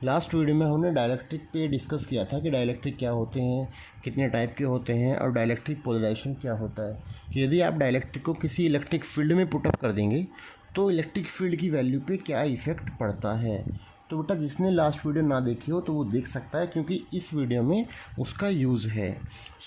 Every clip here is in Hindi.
लास्ट वीडियो में हमने डाइलेक्ट्रिक पे डिस्कस किया था कि डाइलेक्ट्रिक क्या होते हैं, कितने टाइप के होते हैं और डाइलेक्ट्रिक पोलराइजेशन क्या होता है। कि यदि आप डाइलेक्ट्रिक को किसी इलेक्ट्रिक फील्ड में पुटअप कर देंगे तो इलेक्ट्रिक फील्ड की वैल्यू पे क्या इफ़ेक्ट पड़ता है। तो बेटा जिसने लास्ट वीडियो ना देखी हो तो वो देख सकता है, क्योंकि इस वीडियो में उसका यूज़ है।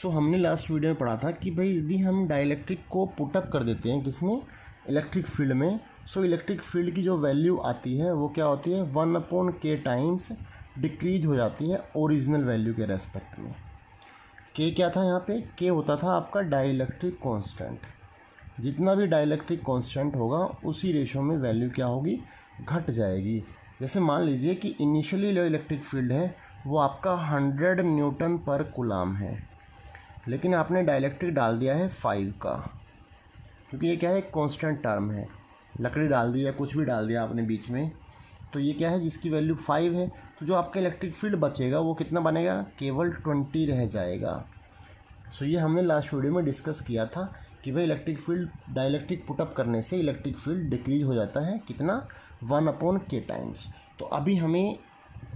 हमने लास्ट वीडियो में पढ़ा था कि भाई यदि हम डाइलेक्ट्रिक को पुटअप कर देते हैं किसमें, इलेक्ट्रिक फील्ड में, इलेक्ट्रिक फील्ड की जो वैल्यू आती है वो क्या होती है 1/k टाइम्स डिक्रीज हो जाती है ओरिजिनल वैल्यू के रेस्पेक्ट में। के क्या था यहाँ पे, के होता था आपका डाइलेक्ट्रिक कांस्टेंट। जितना भी डाइलेक्ट्रिक कांस्टेंट होगा उसी रेशो में वैल्यू क्या होगी, घट जाएगी। जैसे मान लीजिए कि इनिशियली जो इलेक्ट्रिक फील्ड है वो आपका 100 न्यूटन पर कूलाम है, लेकिन आपने डाइलेक्ट्रिक डाल दिया है 5 का, क्योंकि ये क्या है एक कांस्टेंट टर्म है। लकड़ी डाल दी या कुछ भी डाल दिया आपने बीच में, तो ये क्या है जिसकी वैल्यू 5 है, तो जो आपका इलेक्ट्रिक फील्ड बचेगा वो कितना बनेगा, केवल 20 रह जाएगा। ये हमने लास्ट वीडियो में डिस्कस किया था कि भाई इलेक्ट्रिक फील्ड डाइलेक्ट्रिक पुटअप करने से इलेक्ट्रिक फील्ड डिक्रीज हो जाता है कितना, 1/k टाइम्स। तो अभी हमें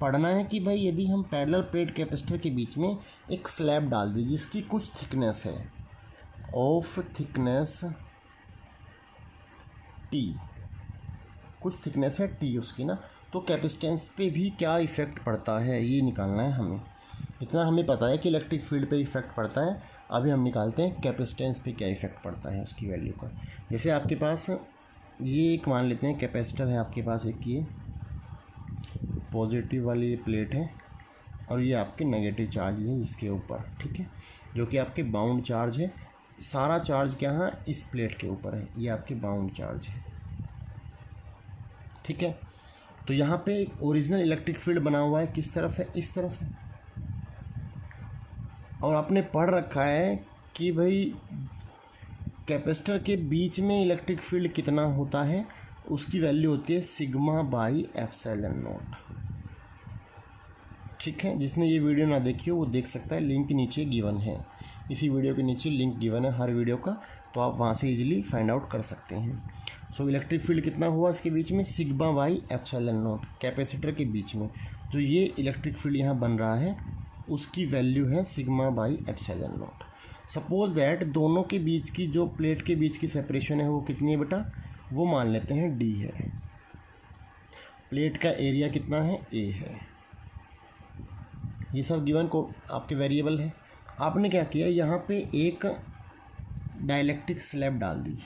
पढ़ना है कि भाई यदि हम पैरेलल प्लेट कैपेसिटर के बीच में एक स्लैब डाल दी जिसकी कुछ थिकनेस है, ऑफ थिकनेस T, कुछ थिकनेस है T उसकी ना, तो कैपेसिटेंस पे भी क्या इफ़ेक्ट पड़ता है ये निकालना है हमें। इतना हमें पता है कि इलेक्ट्रिक फील्ड पे इफ़ेक्ट पड़ता है, अभी हम निकालते हैं कैपेसिटेंस पे क्या इफ़ेक्ट पड़ता है उसकी वैल्यू का। जैसे आपके पास ये एक मान लेते हैं कैपेसिटर है आपके पास, एक ये पॉजिटिव वाली ये प्लेट है और ये आपके नेगेटिव चार्ज है इसके ऊपर, ठीक है, जो कि आपके बाउंड चार्ज है। सारा चार्ज क्या है इस प्लेट के ऊपर है, ये आपके बाउंड चार्ज है, ठीक है। तो यहाँ पे एक ओरिजिनल इलेक्ट्रिक फील्ड बना हुआ है, किस तरफ है, इस तरफ है। और आपने पढ़ रखा है कि भाई कैपेसिटर के बीच में इलेक्ट्रिक फील्ड कितना होता है, उसकी वैल्यू होती है σ/ε0, ठीक है। जिसने ये वीडियो ना देखी हो वो देख सकता है, लिंक नीचे गिवन है, इसी वीडियो के नीचे लिंक गिवन है हर वीडियो का, तो आप वहाँ से इजीली फाइंड आउट कर सकते हैं। इलेक्ट्रिक फील्ड कितना हुआ इसके बीच में, σ/ε0, कैपेसिटर के बीच में जो ये इलेक्ट्रिक फील्ड यहाँ बन रहा है उसकी वैल्यू है σ/ε0। सपोज दैट दोनों के बीच की जो प्लेट के बीच की सेपरेशन है वो कितनी है बेटा, वो मान लेते हैं D है। प्लेट का एरिया कितना है, A है। ये सब गिवन को आपके वेरिएबल है। आपने क्या किया, यहाँ पे एक डाइलेक्ट्रिक स्लैब डाल दी,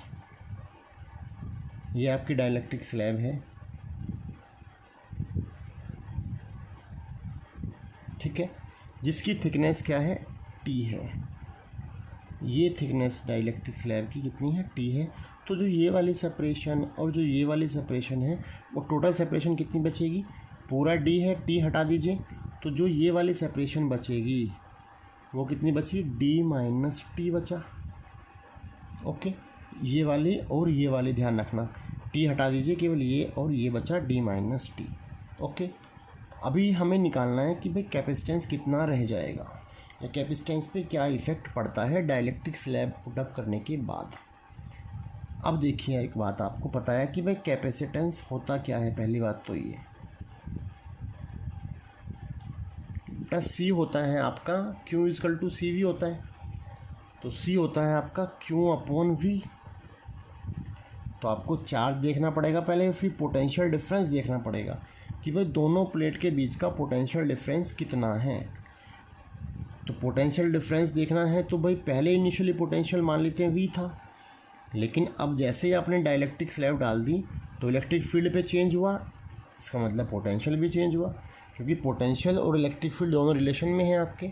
ये आपकी डाइलेक्ट्रिक स्लैब है, ठीक है, जिसकी थिकनेस क्या है T है। ये थिकनेस डाइलेक्ट्रिक स्लैब की कितनी है, T है। तो जो ये वाली सेपरेशन और जो ये वाली सेपरेशन है वो टोटल सेपरेशन कितनी बचेगी, पूरा D है, T हटा दीजिए, तो जो ये वाली सेपरेशन बचेगी वो कितनी बची, D-T बचा। ओके, ये वाली और ये वाली ध्यान रखना, T हटा दीजिए, केवल ये और ये बचा D-T। ओके, अभी हमें निकालना है कि भाई कैपेसिटेंस कितना रह जाएगा या कैपेसिटेंस पे क्या इफ़ेक्ट पड़ता है डाइलेक्ट्रिक स्लैब पुटअप करने के बाद। अब देखिए एक बात आपको पता है कि भाई कैपेसिटेंस होता क्या है, पहली बात तो ये बेटा C होता है आपका Q=CV होता है, तो C होता है आपका Q/V। तो आपको चार्ज देखना पड़ेगा पहले, फिर पोटेंशियल डिफरेंस देखना पड़ेगा कि भाई दोनों प्लेट के बीच का पोटेंशियल डिफरेंस कितना है। तो पोटेंशियल डिफरेंस देखना है तो भाई पहले इनिशियली पोटेंशियल मान लेते हैं V था, लेकिन अब जैसे ही आपने डाइलेक्ट्रिक स्लैब डाल दी तो इलेक्ट्रिक फील्ड पे चेंज हुआ, इसका मतलब पोटेंशियल भी चेंज हुआ, क्योंकि पोटेंशियल और इलेक्ट्रिक फील्ड दोनों रिलेशन में हैं आपके,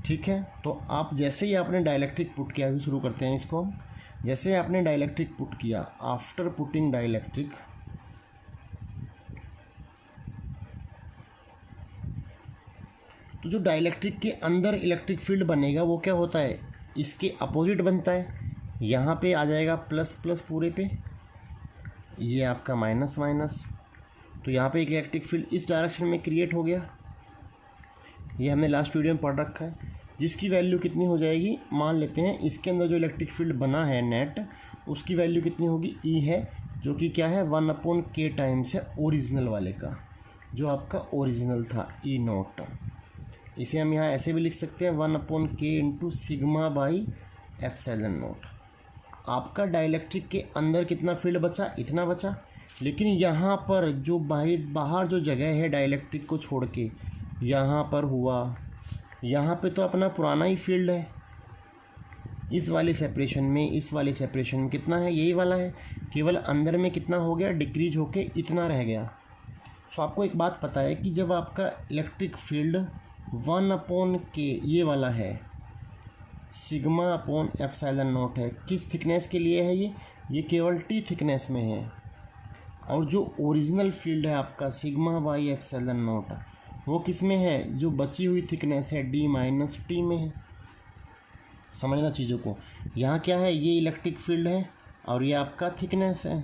ठीक है। तो आप जैसे ही आपने डाइलेक्ट्रिक पुट किया, अभी शुरू करते हैं इसको, जैसे आपने डाइलेक्ट्रिक पुट किया, आफ्टर पुटिंग डाइलेक्ट्रिक, तो जो डाइलेक्ट्रिक के अंदर इलेक्ट्रिक फील्ड बनेगा वो क्या होता है, इसके अपोजिट बनता है। यहाँ पे आ जाएगा प्लस प्लस पूरे पे, ये आपका माइनस माइनस, तो यहाँ पे एक इलेक्ट्रिक फील्ड इस डायरेक्शन में क्रिएट हो गया। ये हमने लास्ट वीडियो में पढ़ रखा है, जिसकी वैल्यू कितनी हो जाएगी, मान लेते हैं इसके अंदर जो इलेक्ट्रिक फील्ड बना है नेट, उसकी वैल्यू कितनी होगी, E है, जो कि क्या है 1/k टाइम्स है ओरिजिनल वाले का, जो आपका ओरिजिनल था ई नॉट। इसे हम यहाँ ऐसे भी लिख सकते हैं 1/k into sigma by epsilon not. आपका डाइलेक्ट्रिक के अंदर कितना फील्ड बचा, इतना बचा, लेकिन यहाँ पर जो बाहर जो जगह है डाइलेक्ट्रिक को छोड़ के यहाँ पर हुआ, यहाँ पे तो अपना पुराना ही फील्ड है। इस वाले सेपरेशन में, इस वाले सेपरेशन में कितना है, यही वाला है, केवल अंदर में कितना हो गया, डिक्रीज होके इतना रह गया। सो आपको एक बात पता है कि जब आपका इलेक्ट्रिक फील्ड 1/k ये वाला है, सिग्मा अपॉन एप्सिलॉन नॉट है, किस थिकनेस के लिए है ये केवल t थिकनेस में है। और जो ओरिजिनल फील्ड है आपका सिग्मा बाई एप्सिलॉन नॉट, वो किस में है, जो बची हुई थिकनेस है d माइनस टी में है। समझना चीज़ों को, यहाँ क्या है, ये इलेक्ट्रिक फील्ड है और ये आपका थिकनेस है।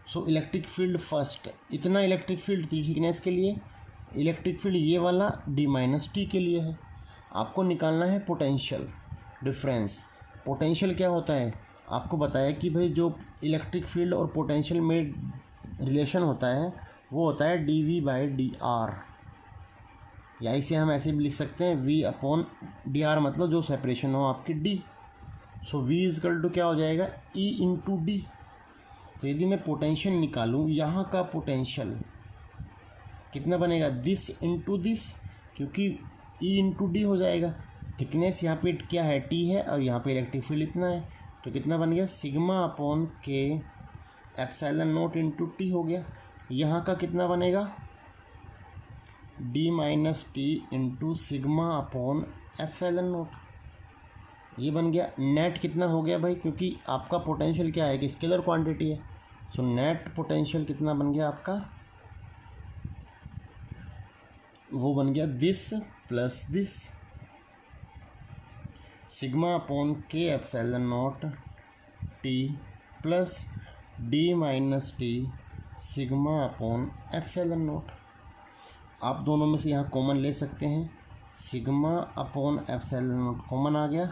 सो इलेक्ट्रिक फील्ड फर्स्ट, इतना इलेक्ट्रिक फील्ड थिकनेस के लिए, इलेक्ट्रिक फील्ड ये वाला d माइनस टी के लिए है। आपको निकालना है पोटेंशियल डिफरेंस। पोटेंशियल क्या होता है, आपको बताया कि भाई जो इलेक्ट्रिक फील्ड और पोटेंशियल में रिलेशन होता है वो होता है dV/dr, या इसे हम ऐसे भी लिख सकते हैं V/dr, मतलब जो सेपरेशन हो आपकी d। So V equal to क्या हो जाएगा, E इंटू डी। तो यदि मैं पोटेंशियल निकालूँ, यहाँ का पोटेंशियल कितना बनेगा, दिस इंटू दिस, क्योंकि E इंटू डी हो जाएगा। थिकनेस यहाँ पे क्या है, T है, और यहाँ पे इलेक्ट्रिक फील्ड इतना है, तो कितना बन गया, sigma upon K epsilon not into T हो गया। यहाँ का कितना बनेगा, d minus T into sigma upon epsilon not. ये बन गया। नेट कितना हो गया भाई, क्योंकि आपका पोटेंशियल क्या है कि स्केलर क्वांटिटी है। सो नेट पोटेंशियल कितना बन गया आपका, वो बन गया this plus this, sigma upon K epsilon naught t plus d minus t sigma upon epsilon naught. आप दोनों में से यहाँ कॉमन ले सकते हैं, sigma upon epsilon naught common आ गया,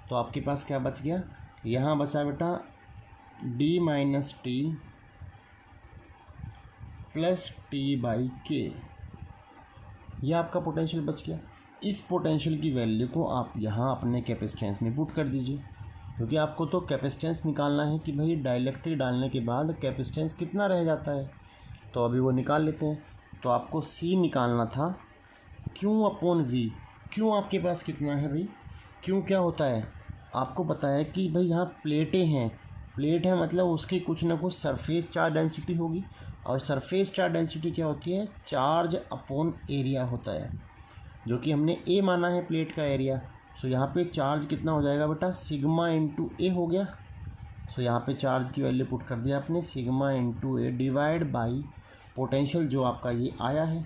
तो आपके पास क्या बच गया, यहाँ बचा बेटा d minus t plus t/k। यह आपका पोटेंशियल बच गया। इस पोटेंशियल की वैल्यू को आप यहाँ अपने कैपेसिटेंस में पुट कर दीजिए, क्योंकि आपको तो कैपेसिटेंस निकालना है कि भाई डाइलेक्ट्रिक डालने के बाद कैपेसिटेंस कितना रह जाता है, तो अभी वो निकाल लेते हैं। तो आपको C निकालना था, Q अपॉन V। क्यों आपके पास कितना है भाई, क्यों क्या होता है, आपको पता है कि भाई यहाँ प्लेटें हैं, प्लेट है मतलब उसकी कुछ ना कुछ सरफेस चार्ज डेंसिटी होगी, और सरफेस चार्ज डेंसिटी क्या होती है, चार्ज अपॉन एरिया होता है, जो कि हमने A माना है प्लेट का एरिया। सो यहाँ पे चार्ज कितना हो जाएगा बेटा, सिग्मा इंटू ए हो गया। सो यहाँ पे चार्ज की वैल्यू पुट कर दिया आपने, sigma into A divide by potential जो आपका ये आया है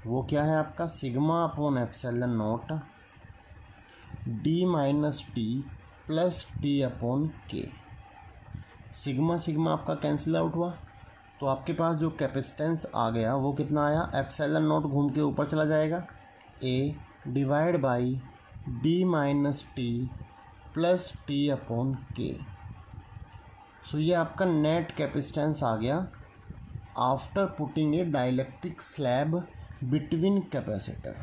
वो क्या है आपका, sigma upon epsilon not d minus t plus t upon के। सिग्मा सिग्मा आपका कैंसिल आउट हुआ, तो आपके पास जो कैपेसिटेंस आ गया वो कितना आया, एप्सिलॉन नॉट घूम के ऊपर चला जाएगा, A divide by d minus t plus t upon K. So ये आपका नेट कैपेसिटेंस आ गया after putting a dielectric slab between capacitor.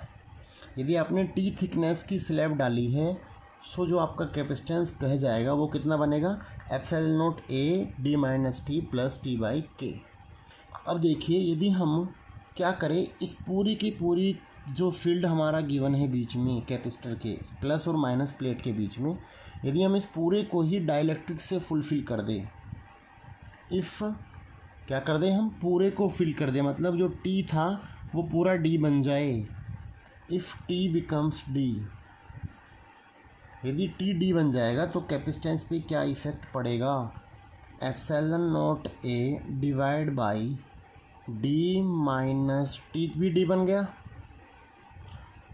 यदि आपने T थिकनेस की स्लैब डाली है, सो जो आपका कैपेसिटेंस रह जाएगा वो कितना बनेगा, एप्सिलॉन नॉट ए d minus t plus t/k। अब देखिए, यदि हम क्या करें, इस पूरी की पूरी जो फील्ड हमारा गिवन है बीच में कैपेसिटर के प्लस और माइनस प्लेट के बीच में, यदि हम इस पूरे को ही डाइलेक्ट्रिक से फुलफिल कर दें, इफ़ क्या कर दें, हम पूरे को फिल कर दें, मतलब जो T था वो पूरा D बन जाए। इफ़ T बिकम्स D, यदि T D बन जाएगा तो कैपेसिटेंस पे क्या इफ़ेक्ट पड़ेगा, epsilon not A divide by D minus T भी D बन गया,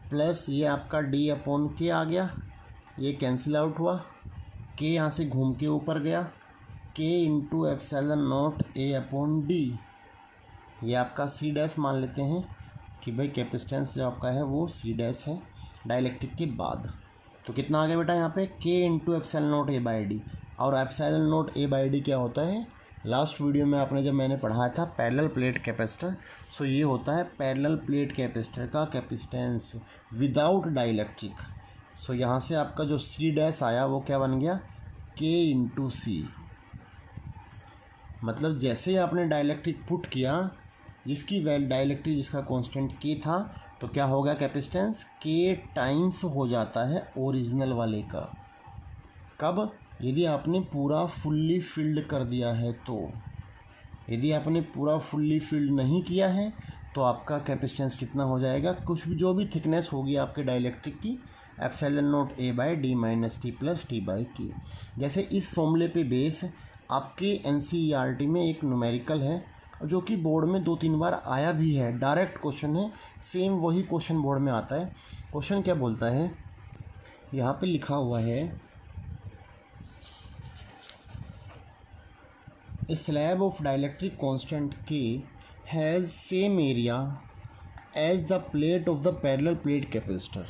प्लस ये आपका D अपॉन K आ गया, ये कैंसिल आउट हुआ, K यहाँ से घूम के ऊपर गया, K into epsilon not A upon D। ये आपका C डैश मान लेते हैं कि भाई कैपेसिटेंस जो आपका है वो C डैश है डाइलेक्ट्रिक के बाद। तो कितना आ गया बेटा यहाँ पे, K into epsilon not A/D, और एप्सिलॉन नॉट A/D क्या होता है, लास्ट वीडियो में आपने जब मैंने पढ़ाया था पैरेलल प्लेट कैपेसिटर, सो ये होता है पैरेलल प्लेट कैपेसिटर का कैपेसिटेंस विदाउट डाइलेक्ट्रिक। सो यहाँ से आपका जो सी डैश आया वो क्या बन गया, के इंटू सी। मतलब जैसे ही आपने डाइलेक्ट्रिक पुट किया, जिसकी डाइलेक्ट्रिक जिसका कांस्टेंट के था, तो क्या हो गया कैपेसिटेंस, के टाइम्स हो जाता है ओरिजिनल वाले का। कब, यदि आपने पूरा फुल्ली फिल्ड कर दिया है तो। यदि आपने पूरा फुल्ली फिल्ड नहीं किया है तो आपका कैपेसिटेंस कितना हो जाएगा, कुछ भी जो भी थिकनेस होगी आपके डाइलेक्ट्रिक की, epsilon naught A by D minus t plus T by के। जैसे इस फॉर्मूले पे बेस आपके एनसीईआरटी में एक न्यूमेरिकल है जो कि बोर्ड में 2-3 बार आया भी है, डायरेक्ट क्वेश्चन है, सेम वही क्वेश्चन बोर्ड में आता है। क्वेश्चन क्या बोलता है, यहाँ पे लिखा हुआ है, A slab of dielectric constant K has same area as the plate of the parallel plate capacitor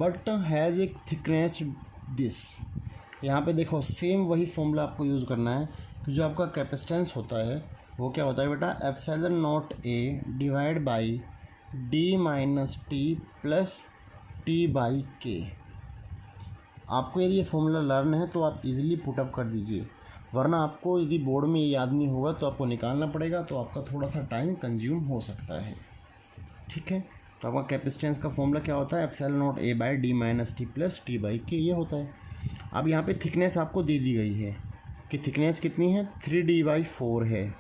but has a thickness this। यहाँ पे देखो सेम वही फॉर्मूला आपको यूज़ करना है कि जो आपका कैपेसिटेंस होता है वो क्या होता है बेटा, epsilon naught A divide by D minus t plus T by के। आपको यदि ये फॉर्मूला लर्न है तो आप इजीली पुटअप कर दीजिए, वरना आपको यदि बोर्ड में ये याद नहीं होगा तो आपको निकालना पड़ेगा, तो आपका थोड़ा सा टाइम कंज्यूम हो सकता है। ठीक है, तो आपका कैपेसिटेंस का फॉर्मूला क्या होता है, epsilon naught A by D minus t plus T by के, ये होता है। अब यहाँ पे थिकनेस आपको दे दी गई है कि थिकनेस कितनी है, 3d/4 है,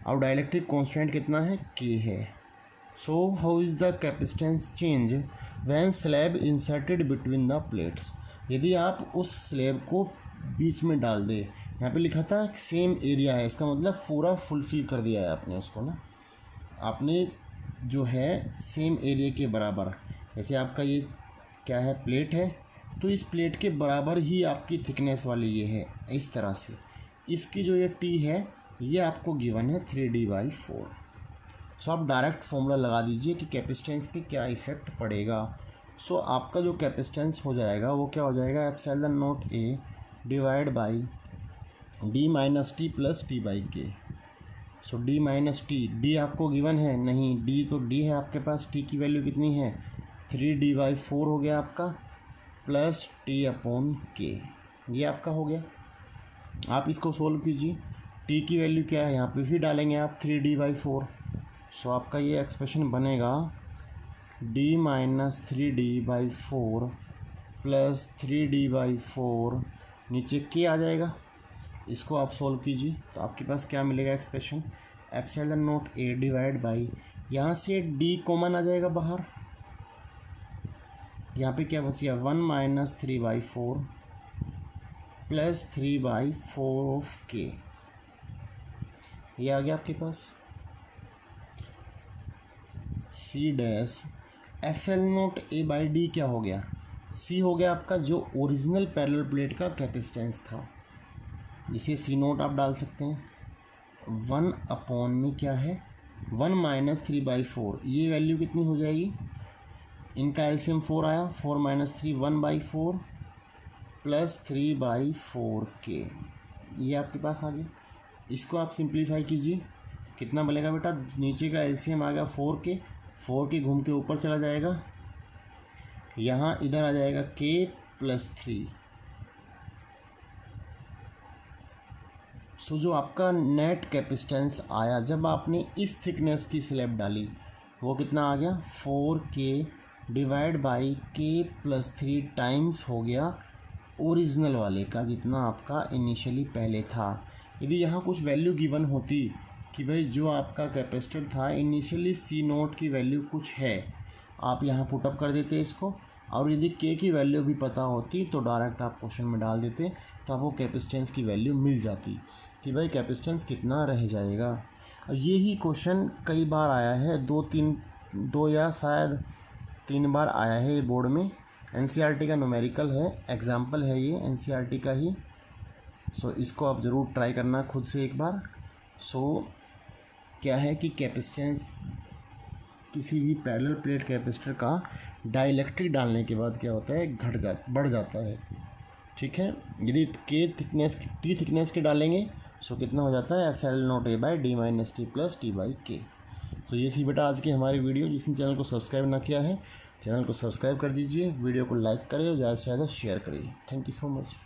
और डाइलेक्ट्रिक कॉन्स्टेंट कितना है, के है। So how is the capacitance change when slab inserted between the plates. यदि आप उस स्लैब को बीच में डाल दे, यहाँ पे लिखा था सेम एरिया है, इसका मतलब पूरा फुलफिल कर दिया है आपने उसको ना, आपने जो है सेम एरिया के बराबर। जैसे आपका ये क्या है, प्लेट है, तो इस प्लेट के बराबर ही आपकी थिकनेस वाली ये है, इस तरह से। इसकी जो ये टी है ये आपको गिवन है 3d/4। सो आप डायरेक्ट फॉर्मूला लगा दीजिए कि कैपेसिटेंस पे क्या इफ़ेक्ट पड़ेगा। सो आपका जो कैपेसिटेंस हो जाएगा वो क्या हो जाएगा, epsilon naught A divide by D minus t plus T by के। सो डी माइनस टी, डी आपको गिवन है नहीं, डी तो डी है आपके पास, टी की वैल्यू कितनी है, 3d/4 हो गया आपका, प्लस टी अपॉन के, ये आपका हो गया। आप इसको सोल्व कीजिए, टी की वैल्यू क्या है यहाँ पे भी डालेंगे आप 3d/4। सो आपका ये एक्सप्रेशन बनेगा d minus 3d/4 plus 3d/4, नीचे के आ जाएगा, इसको आप सोल्व कीजिए तो आपके पास क्या मिलेगा expression, epsilon naught A divide by, यहाँ से डी कॉमन आ जाएगा बाहर, यहाँ पे क्या बच गया, 1 माइनस 3/4 प्लस 3/4 ऑफ के, ये आ गया आपके पास। C dash epsilon naught A by D क्या हो गया, सी हो गया आपका जो ओरिजिनल पैरेलल प्लेट का कैपेसिटेंस था, इसे सी नोट आप डाल सकते हैं। 1 अपॉन में क्या है, 1 माइनस 3/4, ये वैल्यू कितनी हो जाएगी, इनका एलसीएम 4 आया, 4 माइनस 3 1/4 प्लस 3/4 के, ये आपके पास आ गया। इसको आप सिंप्लीफाई कीजिए, कितना बनेगा बेटा, नीचे का एलसीएम आ गया 4 के घूम के ऊपर चला जाएगा, यहाँ इधर आ जाएगा k प्लस 3। सो जो आपका नेट कैपेसिटेंस आया जब आपने इस थिकनेस की स्लैब डाली, वो कितना आ गया, 4k divide by k plus 3 times हो गया ओरिजिनल वाले का, जितना आपका इनिशियली पहले था। यदि यहाँ कुछ वैल्यू गिवन होती कि भाई जो आपका कैपेसिटर था इनिशियली सी नोट की वैल्यू कुछ है, आप यहाँ पुटअप कर देते इसको, और यदि के की वैल्यू भी पता होती तो डायरेक्ट आप क्वेश्चन में डाल देते, तो आपको कैपेसिटेंस की वैल्यू मिल जाती कि भाई कैपेसिटेंस कितना रह जाएगा। यही क्वेश्चन कई बार आया है, 2 या शायद 3 बार आया है ये बोर्ड में। एनसीईआरटी का न्यूमेरिकल है, एग्जाम्पल है ये एनसीईआरटी का ही। सो इसको आप ज़रूर ट्राई करना खुद से एक बार। सो क्या है कि कैपेसिटेंस किसी भी पैरेलल प्लेट कैपेसिटर का डाइलेक्ट्रिक डालने के बाद क्या होता है, बढ़ जाता है। ठीक है, यदि टी थिकनेस के डालेंगे सो कितना हो जाता है epsilon naught A by D minus t plus T by के। सो ये थी बेटा आज की हमारी वीडियो। जिसने चैनल को सब्सक्राइब ना किया है चैनल को सब्सक्राइब कर दीजिए, वीडियो को लाइक करें और ज़्यादा से ज़्यादा शेयर करिए। Thank you so much.